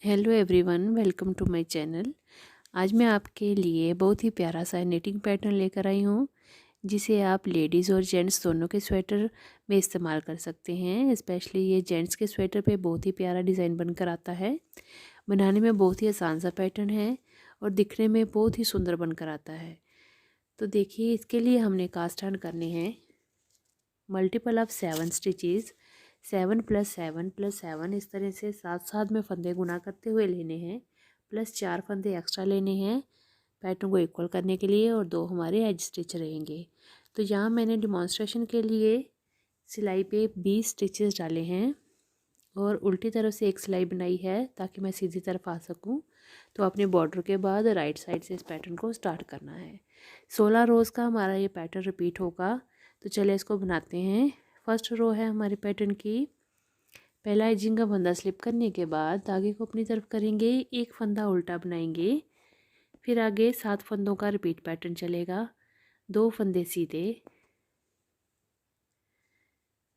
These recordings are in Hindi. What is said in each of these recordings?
Hello everyone, welcome to my channel. आज मैं आपके लिए बहुत ही प्यारा सा निटिंग पैटर्न लेकर आई हूँ, जिसे आप लेडीज़ और जेंट्स दोनों के स्वेटर में इस्तेमाल कर सकते हैं। स्पेशली ये जेंट्स के स्वेटर पे बहुत ही प्यारा डिज़ाइन बनकर आता है। बनाने में बहुत ही आसान सा पैटर्न है और दिखने में बहुत ही सुंदर बनकर आता है। तो देखिए, इसके लिए हमने कास्ट ऑन करने हैं मल्टीपल ऑफ 7 स्टिचेज़। 7 + 7 + 7 इस तरह से साथ साथ में फंदे गुना करते हुए लेने हैं, प्लस 4 फंदे एक्स्ट्रा लेने हैं पैटर्न को इक्वल करने के लिए, और 2 हमारे एज स्टिच रहेंगे। तो यहाँ मैंने डिमॉन्स्ट्रेशन के लिए सिलाई पे 20 स्टिचेस डाले हैं और उल्टी तरफ से एक सिलाई बनाई है ताकि मैं सीधी तरफ आ सकूं। तो अपने बॉर्डर के बाद राइट साइड से इस पैटर्न को स्टार्ट करना है। 16 रोज़ का हमारा ये पैटर्न रिपीट होगा। तो चलिए इसको बनाते हैं। फर्स्ट रो है हमारे पैटर्न की। पहला एजिंग का फंदा स्लिप करने के बाद धागे को अपनी तरफ करेंगे, एक फंदा उल्टा बनाएंगे, फिर आगे 7 फंदों का रिपीट पैटर्न चलेगा। 2 फंदे सीधे,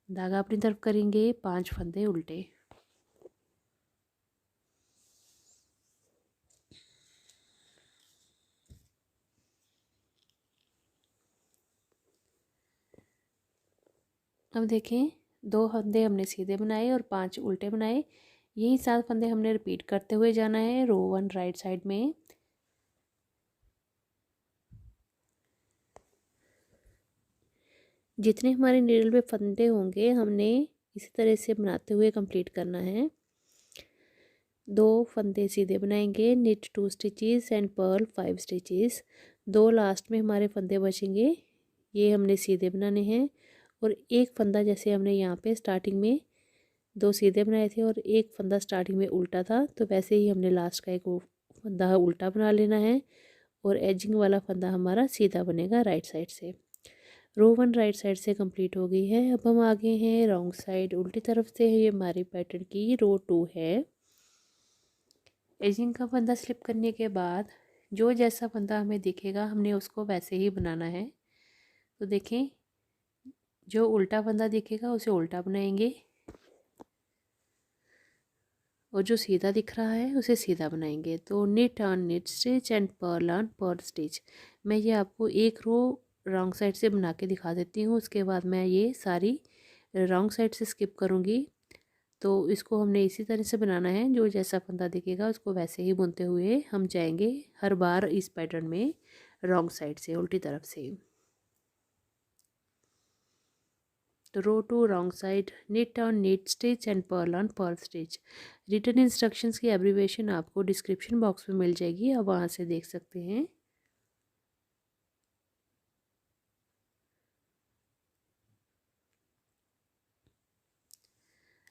धागा अपनी तरफ करेंगे, 5 फंदे उल्टे। अब देखें, 2 फंदे हमने सीधे बनाए और 5 उल्टे बनाए। यही 7 फंदे हमने रिपीट करते हुए जाना है रो 1 राइट साइड में। जितने हमारे नीडल पे फंदे होंगे हमने इसी तरह से बनाते हुए कंप्लीट करना है। 2 फंदे सीधे बनाएंगे, knit 2 stitches and purl 5 stitches. 2 last में हमारे फंदे बचेंगे, ये हमने सीधे बनाने हैं। और एक फंदा जैसे हमने यहाँ पे स्टार्टिंग में 2 सीधे बनाए थे और एक फंदा स्टार्टिंग में उल्टा था, तो वैसे ही हमने लास्ट का एक फंदा उल्टा बना लेना है और एजिंग वाला फंदा हमारा सीधा बनेगा राइट साइड से। रो 1 राइट साइड से कंप्लीट हो गई है। अब हम आगे हैं रॉन्ग साइड, उल्टी तरफ से ये हमारी पैटर्न की रो 2 है। एजिंग का फंदा स्लिप करने के बाद जो जैसा फंदा हमें दिखेगा हमने उसको वैसे ही बनाना है। तो देखें, जो उल्टा फंदा दिखेगा उसे उल्टा बनाएंगे और जो सीधा दिख रहा है उसे सीधा बनाएंगे। तो knit on knit stitch and purl on purl stitch. मैं ये आपको एक रो रॉन्ग साइड से बना के दिखा देती हूँ, उसके बाद मैं ये सारी रॉन्ग साइड से स्किप करूँगी। तो इसको हमने इसी तरह से बनाना है, जो जैसा फंदा दिखेगा उसको वैसे ही बुनते हुए हम जाएंगे हर बार इस पैटर्न में रॉन्ग साइड से, उल्टी तरफ से। तो row 2 wrong side, knit on knit stitch and purl on purl stitch. Written instructions की एब्रीवेशन आपको डिस्क्रिप्शन बॉक्स में मिल जाएगी, आप वहाँ से देख सकते हैं।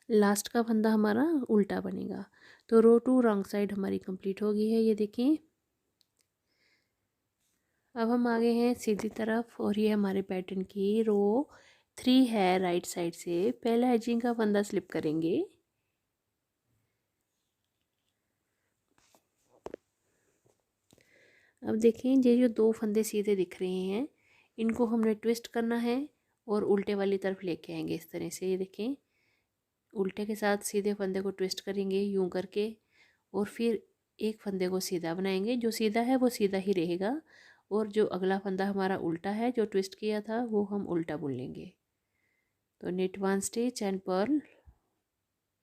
लास्ट का फंदा हमारा उल्टा बनेगा। तो रो 2 रॉन्ग साइड हमारी कंप्लीट हो गई है, ये देखें। अब हम आगे हैं सीधी तरफ और ये हमारे पैटर्न की रो 3 है राइट साइड से। पहला एजिंग का फंदा स्लिप करेंगे, अब देखें ये जो 2 फंदे सीधे दिख रहे हैं इनको हमने ट्विस्ट करना है और उल्टे वाली तरफ लेके आएंगे इस तरह से। ये देखें, उल्टे के साथ सीधे फंदे को ट्विस्ट करेंगे यूं करके और फिर एक फंदे को सीधा बनाएंगे। जो सीधा है वो सीधा ही रहेगा और जो अगला फंदा हमारा उल्टा है जो ट्विस्ट किया था वो हम उल्टा बुन लेंगे। तो knit 1 stitch and purl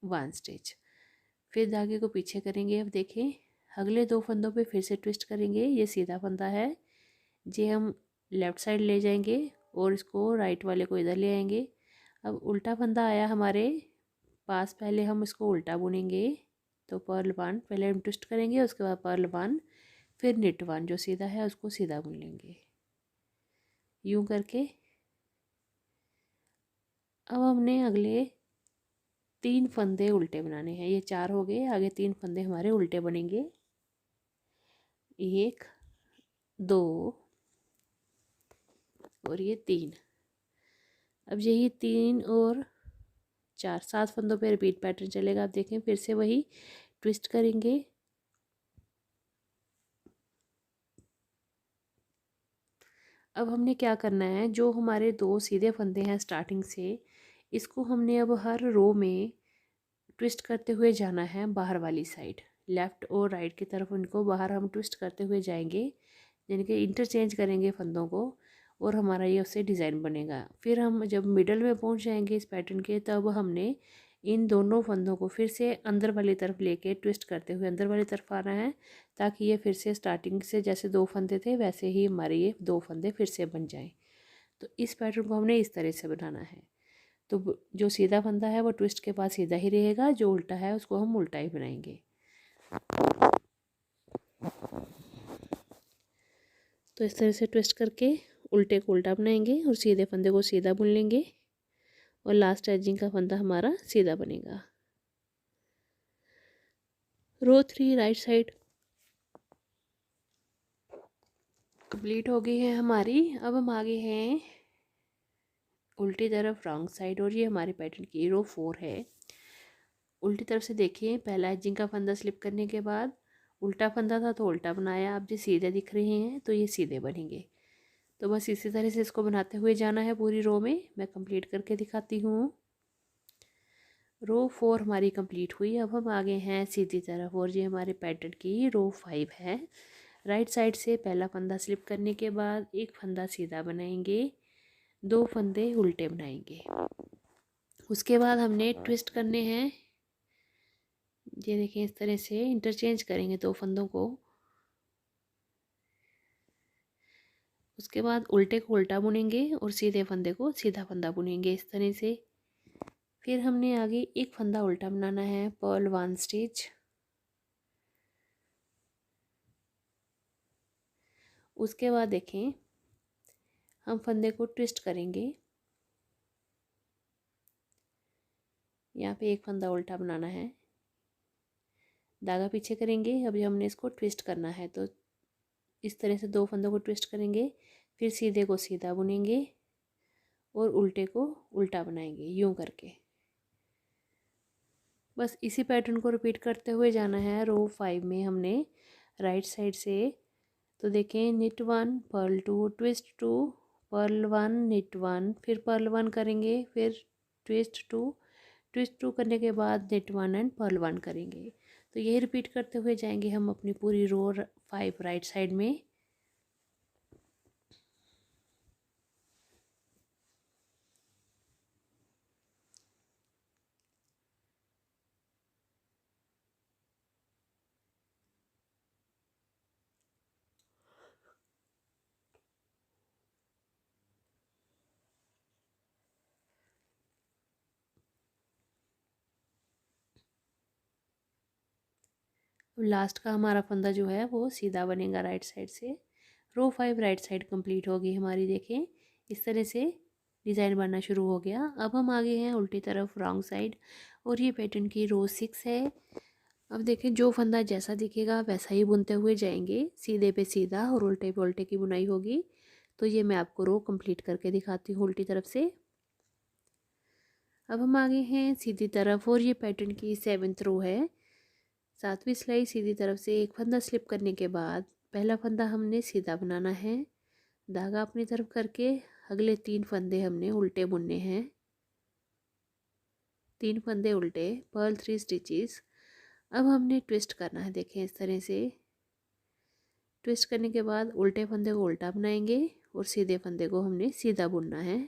1 stitch, फिर धागे को पीछे करेंगे। अब देखें, अगले 2 फंदों पे फिर से ट्विस्ट करेंगे। ये सीधा फंदा है, जे हम लेफ़्ट साइड ले जाएंगे और इसको राइट वाले को इधर ले आएंगे। अब उल्टा फंदा आया हमारे पास, पहले हम इसको उल्टा बुनेंगे। तो पर्ल 1 पहले हम ट्विस्ट करेंगे, उसके बाद पर्ल 1, फिर निट 1 जो सीधा है उसको सीधा बुन लेंगे यूं करके। अब हमने अगले 3 फंदे उल्टे बनाने हैं। ये 4 हो गए, आगे 3 फंदे हमारे उल्टे बनेंगे। 1 2 और ये 3। अब यही 3 और 4 7 फंदों पे रिपीट पैटर्न चलेगा। आप देखें, फिर से वही ट्विस्ट करेंगे, अब हमने क्या करना है, जो हमारे 2 सीधे फंदे हैं स्टार्टिंग से, इसको हमने अब हर रो में ट्विस्ट करते हुए जाना है बाहर वाली साइड। लेफ़्ट और राइट की तरफ उनको बाहर हम ट्विस्ट करते हुए जाएंगे, यानी कि इंटरचेंज करेंगे फंदों को, और हमारा ये उससे डिज़ाइन बनेगा। फिर हम जब मिडल में पहुंच जाएंगे इस पैटर्न के, तब हमने इन दोनों फंदों को फिर से अंदर वाली तरफ लेके ट्विस्ट करते हुए अंदर वाली तरफ आना है, ताकि ये फिर से स्टार्टिंग से जैसे 2 फंदे थे वैसे ही हमारे ये 2 फंदे फिर से बन जाएं। तो इस पैटर्न को हमने इस तरह से बनाना है। तो जो सीधा फंदा है वो ट्विस्ट के पास सीधा ही रहेगा, जो उल्टा है उसको हम उल्टा ही बनाएंगे। तो इस तरह से ट्विस्ट करके उल्टे को उल्टा बनाएंगे और सीधे फंदे को सीधा बुन लेंगे, और लास्ट एजिंग का फंदा हमारा सीधा बनेगा। रो 3 राइट साइड कंप्लीट हो गई है हमारी। अब हम आगे हैं उल्टी तरफ रॉन्ग साइड, और ये हमारे पैटर्न की रो 4 है। उल्टी तरफ से देखिए, पहला एजिंग का फंदा स्लिप करने के बाद उल्टा फंदा था तो उल्टा बनाया, आप जो सीधे दिख रहे हैं तो ये सीधे बनेंगे। तो बस इसी तरह से इसको बनाते हुए जाना है पूरी रो में। मैं कंप्लीट करके दिखाती हूँ। रो 4 हमारी कंप्लीट हुई। अब हम आगे हैं सीधी तरफ, और ये हमारे पैटर्न की रो 5 है। राइट साइड से पहला फंदा स्लिप करने के बाद एक फंदा सीधा बनाएंगे, 2 फंदे उल्टे बनाएंगे। उसके बाद हमने ट्विस्ट करने हैं, ये देखें इस तरह से इंटरचेंज करेंगे 2 फंदों को। उसके बाद उल्टे को उल्टा बुनेंगे और सीधे फंदे को सीधा फंदा बुनेंगे इस तरह से। फिर हमने आगे एक फंदा उल्टा बनाना है, पर्ल 1 स्टिच। उसके बाद देखें हम फंदे को ट्विस्ट करेंगे, यहाँ पे एक फंदा उल्टा बनाना है, धागा पीछे करेंगे। अभी हमने इसको ट्विस्ट करना है, तो इस तरह से 2 फंदों को ट्विस्ट करेंगे, फिर सीधे को सीधा बुनेंगे और उल्टे को उल्टा बनाएंगे यूं करके। बस इसी पैटर्न को रिपीट करते हुए जाना है। रो 5 में हमने राइट साइड से तो देखें knit 1 purl 2 twist 2 purl 1 knit 1, फिर पर्ल 1 करेंगे, फिर ट्विस्ट 2 करने के बाद निट 1 एंड पर्ल 1 करेंगे। तो यही रिपीट करते हुए जाएंगे हम अपनी पूरी रो 5 राइट साइड में। लास्ट का हमारा फंदा जो है वो सीधा बनेगा राइट साइड से। रो 5 राइट साइड कंप्लीट होगी हमारी। देखें इस तरह से डिज़ाइन बनना शुरू हो गया। अब हम आगे हैं उल्टी तरफ रॉन्ग साइड, और ये पैटर्न की रो 6 है। अब देखें जो फंदा जैसा दिखेगा वैसा ही बुनते हुए जाएंगे, सीधे पे सीधा और उल्टे पे उल्टे की बुनाई होगी। तो ये मैं आपको रो कंप्लीट करके दिखाती हूँ उल्टी तरफ से। अब हम आगे हैं सीधी तरफ, और ये पैटर्न की 7th रो है। 7वीं सिलाई सीधी तरफ से एक फंदा स्लिप करने के बाद पहला फंदा हमने सीधा बनाना है, धागा अपनी तरफ करके अगले 3 फंदे हमने उल्टे बुनने हैं, 3 फंदे उल्टे, पर्ल 3 स्टिचेस। अब हमने ट्विस्ट करना है, देखें इस तरह से ट्विस्ट करने के बाद उल्टे फंदे को उल्टा बनाएंगे और सीधे फंदे को हमने सीधा बुनना है।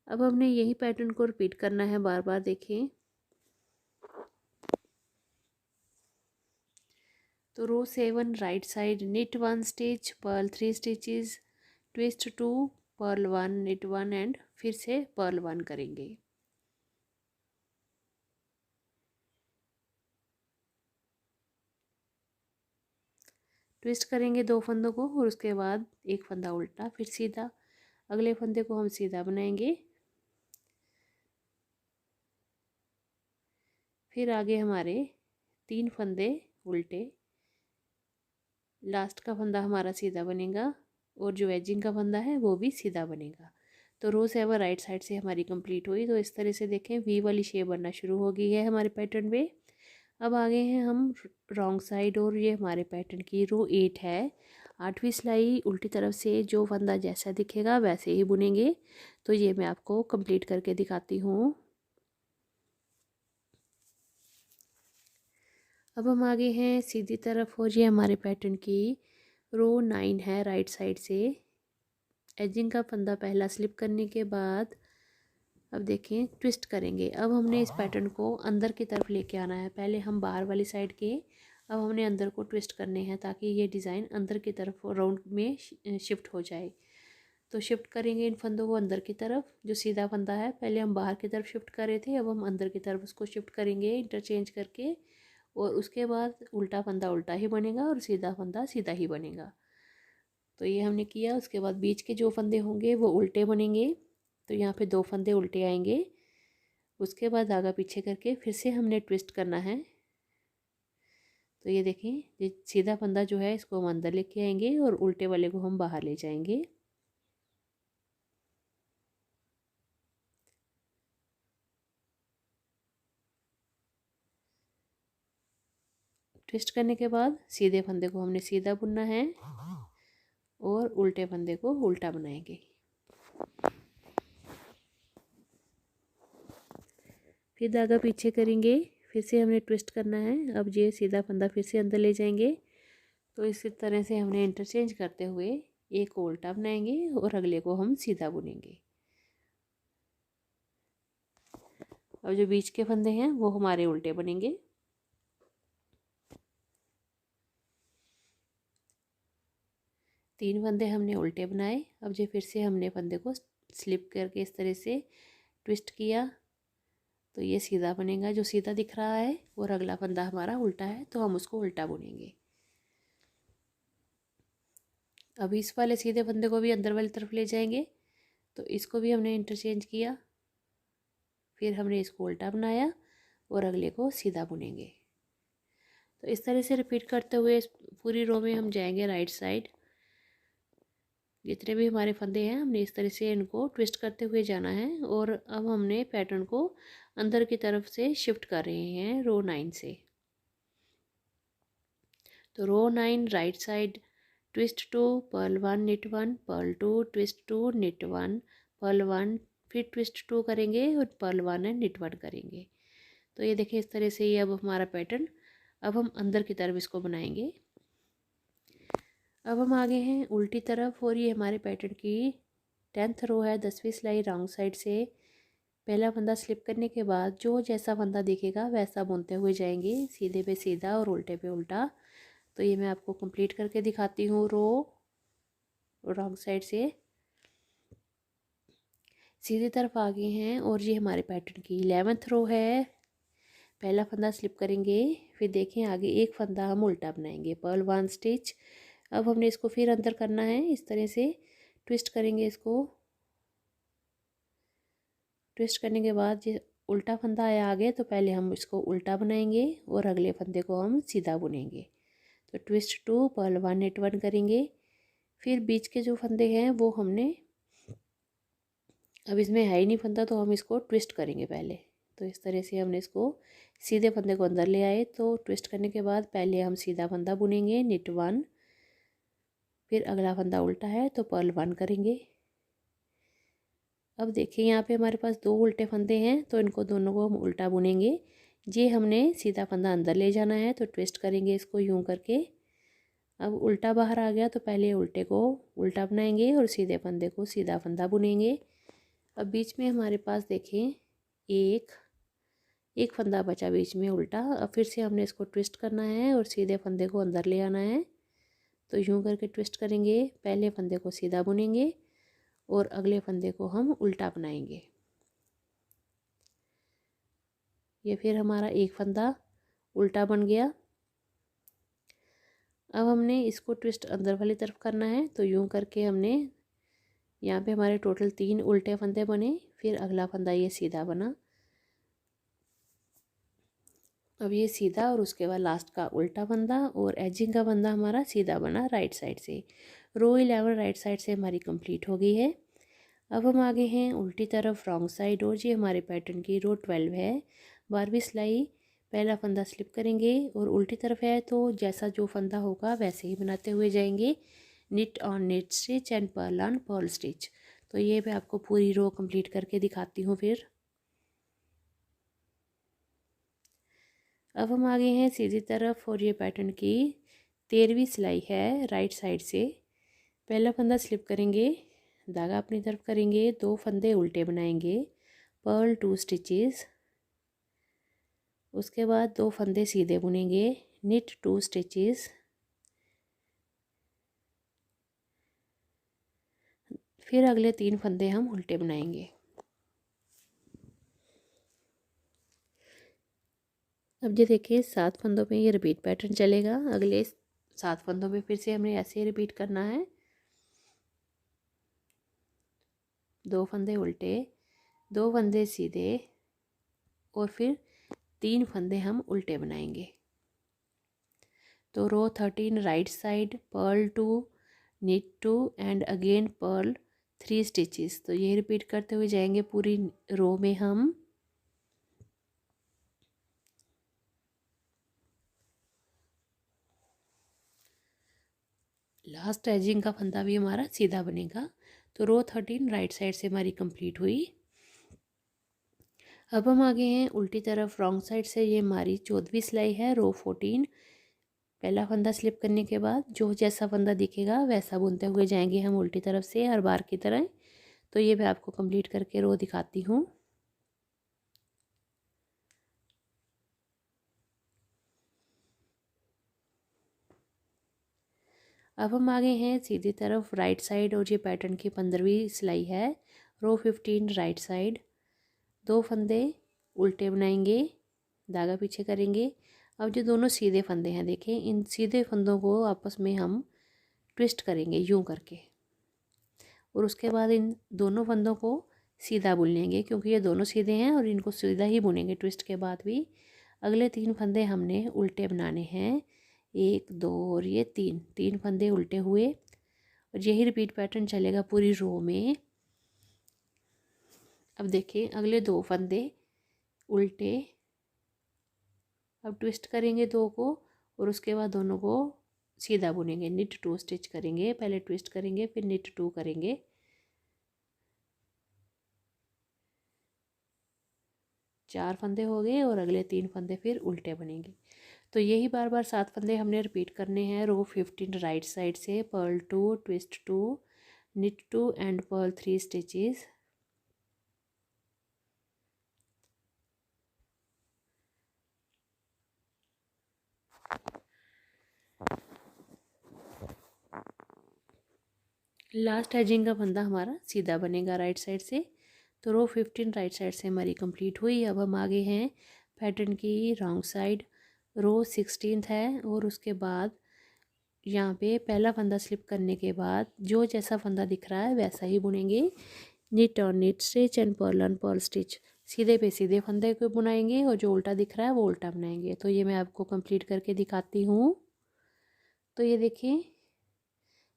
अब हमने यही पैटर्न को रिपीट करना है बार बार। देखें तो row 7 right side knit 1 stitch, purl 3 stitches, twist 2, purl 1 knit 1 and फिर से पर्ल 1 करेंगे। ट्विस्ट करेंगे 2 फंदों को और उसके बाद एक फंदा उल्टा, फिर सीधा, अगले फंदे को हम सीधा बनाएंगे। फिर आगे हमारे 3 फंदे उल्टे, लास्ट का फंदा हमारा सीधा बनेगा और जो एजिंग का फंदा है वो भी सीधा बनेगा। तो रो 7 राइट साइड से हमारी कंप्लीट हुई। तो इस तरह से देखें वी वाली शेप बनना शुरू हो गई है हमारे पैटर्न में। अब आगे हैं हम रॉन्ग साइड, और ये हमारे पैटर्न की रो 8 है। 8वीं सिलाई उल्टी तरफ से जो फंदा जैसा दिखेगा वैसे ही बुनेंगे। तो ये मैं आपको कंप्लीट करके दिखाती हूँ। अब हम आगे हैं सीधी तरफ और ये हमारे पैटर्न की रो 9 है राइट साइड से। एजिंग का फंदा पहला स्लिप करने के बाद अब देखें ट्विस्ट करेंगे। अब हमने इस पैटर्न को अंदर की तरफ लेके आना है। पहले हम बाहर वाली साइड के, अब हमने अंदर को ट्विस्ट करने हैं ताकि ये डिज़ाइन अंदर की तरफ राउंड में शिफ्ट हो जाए। तो शिफ्ट करेंगे इन फंदों को अंदर की तरफ। जो सीधा फंदा है पहले हम बाहर की तरफ शिफ्ट कर रहे थे, अब हम अंदर की तरफ उसको शिफ्ट करेंगे इंटरचेंज करके, और उसके बाद उल्टा फंदा उल्टा ही बनेगा और सीधा फंदा सीधा ही बनेगा। तो ये हमने किया। उसके बाद बीच के जो फंदे होंगे वो उल्टे बनेंगे, तो यहाँ पे 2 फंदे उल्टे आएंगे। उसके बाद आगा पीछे करके फिर से हमने ट्विस्ट करना है। तो ये देखें, ये सीधा फंदा जो है इसको हम अंदर लेके आएंगे और उल्टे वाले को हम बाहर ले जाएंगे। ट्विस्ट करने के बाद सीधे फंदे को हमने सीधा बुनना है और उल्टे फंदे को उल्टा बनाएंगे। फिर धागा पीछे करेंगे, फिर से हमने ट्विस्ट करना है। अब ये सीधा फंदा फिर से अंदर ले जाएंगे। तो इसी तरह से हमने इंटरचेंज करते हुए एक को उल्टा बनाएंगे और अगले को हम सीधा बुनेंगे। अब जो बीच के फंदे हैं वो हमारे उल्टे बनेंगे। तीन फंदे हमने उल्टे बनाए। अब जो फिर से हमने फंदे को स्लिप करके इस तरह से ट्विस्ट किया, तो ये सीधा बनेगा जो सीधा दिख रहा है, और अगला फंदा हमारा उल्टा है तो हम उसको उल्टा बुनेंगे। अब इस वाले सीधे फंदे को भी अंदर वाली तरफ ले जाएंगे, तो इसको भी हमने इंटरचेंज किया। फिर हमने इसको उल्टा बनाया और अगले को सीधा बुनेंगे। तो इस तरह से रिपीट करते हुए इस पूरी रो में हम जाएंगे राइट साइड। जितने भी हमारे फंदे हैं हमने इस तरह से इनको ट्विस्ट करते हुए जाना है। और अब हमने पैटर्न को अंदर की तरफ से शिफ्ट कर रहे हैं रो 9 से। तो row 9 right side twist 2 purl 1 knit 1 purl 2 twist 2 knit 1 purl 1, फिर ट्विस्ट 2 करेंगे और पर्ल 1 एंड निट 1 करेंगे। तो ये देखिए इस तरह से ये अब हमारा पैटर्न, अब हम अंदर की तरफ इसको बनाएंगे। अब हम आगे हैं उल्टी तरफ और ये हमारे पैटर्न की 10th रो है। 10वीं सिलाई रॉन्ग साइड से पहला फंदा स्लिप करने के बाद जो जैसा फंदा दिखेगा वैसा बुनते हुए जाएंगे, सीधे पे सीधा और उल्टे पे उल्टा। तो ये मैं आपको कंप्लीट करके दिखाती हूँ। रो रॉन्ग साइड से सीधी तरफ आगे हैं और ये हमारे पैटर्न की 11th रो है। पहला फंदा स्लिप करेंगे, फिर देखें आगे एक फंदा हम उल्टा बनाएंगे, पर्ल 1 स्टिच। अब हमने इसको फिर अंदर करना है, इस तरह से ट्विस्ट करेंगे। इसको ट्विस्ट करने के बाद ये उल्टा फंदा आया आगे, तो पहले हम इसको उल्टा बनाएंगे और अगले फंदे को हम सीधा बुनेंगे। तो ट्विस्ट 2 पर्ल 1 निट 1 करेंगे। फिर बीच के जो फंदे हैं वो हमने, अब इसमें है ही नहीं फंदा तो हम इसको ट्विस्ट करेंगे पहले। तो इस तरह से हमने इसको सीधे फंदे को अंदर ले आए। तो ट्विस्ट करने के बाद पहले हम सीधा फंदा बुनेंगे निट 1, फिर अगला फंदा उल्टा है तो पर्ल 1 करेंगे। अब देखिए यहाँ पे हमारे पास 2 उल्टे फंदे हैं, तो इनको दोनों को हम उल्टा बुनेंगे। ये हमने सीधा फंदा अंदर ले जाना है, तो ट्विस्ट करेंगे इसको यूं करके। अब उल्टा बाहर आ गया तो पहले उल्टे को उल्टा बनाएंगे और सीधे फंदे को सीधा फंदा बुनेंगे। अब बीच में हमारे पास देखें एक फंदा बचा बीच में उल्टा। अब फिर से हमने इसको ट्विस्ट करना है और सीधे फंदे को अंदर ले आना है। तो यूं करके ट्विस्ट करेंगे, पहले फंदे को सीधा बुनेंगे और अगले फंदे को हम उल्टा बनाएंगे। ये फिर हमारा एक फंदा उल्टा बन गया। अब हमने इसको ट्विस्ट अंदर वाली तरफ करना है, तो यूं करके हमने यहाँ पे हमारे टोटल 3 उल्टे फंदे बने। फिर अगला फंदा ये सीधा बना, अब ये सीधा और उसके बाद लास्ट का उल्टा फंदा और एजिंग का फंदा हमारा सीधा बना राइट साइड से। रो 11 राइट साइड से हमारी कंप्लीट हो गई है। अब हम आगे हैं उल्टी तरफ रॉन्ग साइड और ये हमारे पैटर्न की रो 12 है। 12वीं सिलाई पहला फंदा स्लिप करेंगे और उल्टी तरफ है तो जैसा जो फंदा होगा वैसे ही बनाते हुए जाएंगे। Knit on knit stitch and purl on purl stitch. तो ये मैं आपको पूरी रो कंप्लीट करके दिखाती हूँ। फिर अब हम आगे हैं सीधी तरफ और ये पैटर्न की 13वीं सिलाई है राइट साइड से। पहला फंदा स्लिप करेंगे, धागा अपनी तरफ करेंगे, 2 फंदे उल्टे बनाएंगे, पर्ल 2 स्टिचेस, उसके बाद 2 फंदे सीधे बुनेंगे, निट 2 स्टिचेस, फिर अगले 3 फंदे हम उल्टे बनाएंगे। अब ये देखिए 7 फंदों में ये रिपीट पैटर्न चलेगा। अगले 7 फंदों में फिर से हमें ऐसे ही रिपीट करना है। 2 फंदे उल्टे, 2 फंदे सीधे और फिर 3 फंदे हम उल्टे बनाएंगे। तो row 13 right side, purl 2, knit 2 and again purl 3 stitches. तो ये रिपीट करते हुए जाएंगे पूरी रो में हम। लास्ट एजिंग का फंदा भी हमारा सीधा बनेगा। तो रो 13 राइट साइड से हमारी कंप्लीट हुई। अब हम आगे हैं उल्टी तरफ रॉन्ग साइड से। ये हमारी 14वीं सिलाई है, रो 14। पहला फंदा स्लिप करने के बाद जो जैसा फंदा दिखेगा वैसा बुनते हुए जाएंगे हम उल्टी तरफ से हर बार की तरह। तो ये मैं आपको कंप्लीट करके रो दिखाती हूँ। अब हम आगे हैं सीधी तरफ राइट साइड और ये पैटर्न की 15वीं सिलाई है, रो 15 राइट साइड। 2 फंदे उल्टे बनाएंगे, धागा पीछे करेंगे। अब जो दोनों सीधे फंदे हैं देखें, इन सीधे फंदों को आपस में हम ट्विस्ट करेंगे यूं करके, और उसके बाद इन दोनों फंदों को सीधा बुन लेंगे क्योंकि ये दोनों सीधे हैं और इनको सीधा ही बुनेंगे ट्विस्ट के बाद भी। अगले 3 फंदे हमने उल्टे बनाने हैं, 1 2 और ये 3 फंदे उल्टे हुए और यही रिपीट पैटर्न चलेगा पूरी रो में। अब देखिए अगले 2 फंदे उल्टे, अब ट्विस्ट करेंगे 2 को और उसके बाद दोनों को सीधा बुनेंगे, निट 2 स्टिच करेंगे। पहले ट्विस्ट करेंगे फिर निट 2 करेंगे। 4 फंदे हो गए और अगले 3 फंदे फिर उल्टे बनेंगे। तो यही बार बार 7 फंदे हमने रिपीट करने हैं रो 15 राइट साइड से। Purl 2, twist 2, knit 2 and purl 3 stitches. Last edging का फंदा हमारा सीधा बनेगा राइट साइड से। तो रो 15 राइट साइड से हमारी कंप्लीट हुई। अब हम आगे हैं पैटर्न की रॉन्ग साइड, रो 16 है और उसके बाद यहाँ पे पहला फंदा स्लिप करने के बाद जो जैसा फंदा दिख रहा है वैसा ही बुनेंगे, निट और knit stitch and purl on purl stitch. सीधे पे सीधे फंदे को बुनाएंगे और जो उल्टा दिख रहा है वो उल्टा बनाएंगे। तो ये मैं आपको कंप्लीट करके दिखाती हूँ। तो ये देखिए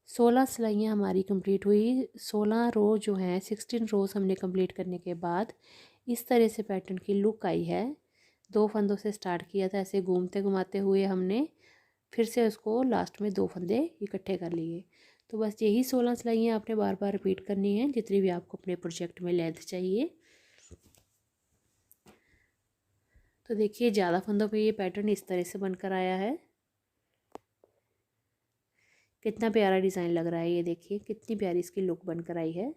16 सिलाइयाँ हमारी कंप्लीट हुई। 16 रो जो हैं 16 रोज़ हमने कंप्लीट करने के बाद इस तरह से पैटर्न की लुक आई है। 2 फंदों से स्टार्ट किया था, ऐसे घूमते घुमाते हुए हमने फिर से उसको लास्ट में 2 फंदे इकट्ठे कर लिए। तो बस यही 16 सिलाइयाँ आपने बार बार रिपीट करनी है जितनी भी आपको अपने प्रोजेक्ट में लेंथ चाहिए। तो देखिए ज़्यादा फंदों पे ये पैटर्न इस तरह से बनकर आया है। कितना प्यारा डिज़ाइन लग रहा है, ये देखिए कितनी प्यारी इसकी लुक बनकर आई है।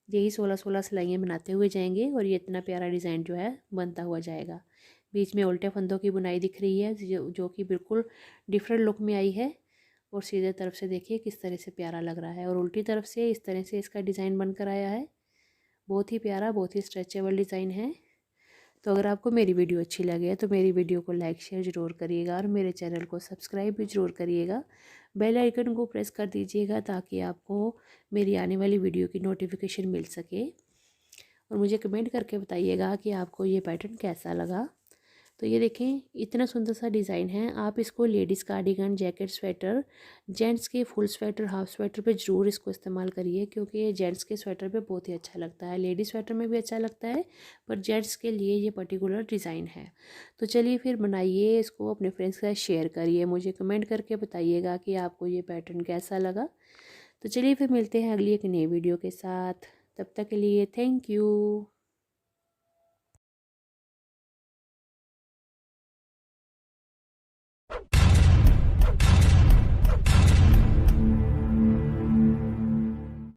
यही 16 सिलाइयाँ बनाते हुए जाएंगे और ये इतना प्यारा डिज़ाइन जो है बनता हुआ जाएगा। बीच में उल्टे फंदों की बुनाई दिख रही है जो कि बिल्कुल डिफरेंट लुक में आई है। और सीधे तरफ से देखिए किस तरह से प्यारा लग रहा है और उल्टी तरफ से इस तरह से इसका डिज़ाइन बनकर आया है। बहुत ही प्यारा, बहुत ही स्ट्रेचेबल डिज़ाइन है। तो अगर आपको मेरी वीडियो अच्छी लगे तो मेरी वीडियो को लाइक शेयर ज़रूर करिएगा और मेरे चैनल को सब्सक्राइब भी ज़रूर करिएगा। बेल आइकन को प्रेस कर दीजिएगा ताकि आपको मेरी आने वाली वीडियो की नोटिफिकेशन मिल सके। और मुझे कमेंट करके बताइएगा कि आपको ये पैटर्न कैसा लगा। तो ये देखें इतना सुंदर सा डिज़ाइन है। आप इसको ladies cardigan, jacket, sweater, gents के फुल स्वेटर, हाफ स्वेटर पे ज़रूर इसको इस्तेमाल करिए क्योंकि ये जेंट्स के स्वेटर पे बहुत ही अच्छा लगता है। लेडीज़ स्वेटर में भी अच्छा लगता है पर जेंट्स के लिए ये पर्टिकुलर डिज़ाइन है। तो चलिए फिर बनाइए इसको, अपने फ्रेंड्स के साथ शेयर करिए, मुझे कमेंट करके बताइएगा कि आपको ये पैटर्न कैसा लगा। तो चलिए फिर मिलते हैं अगली एक नई वीडियो के साथ। तब तक के लिए थैंक यू।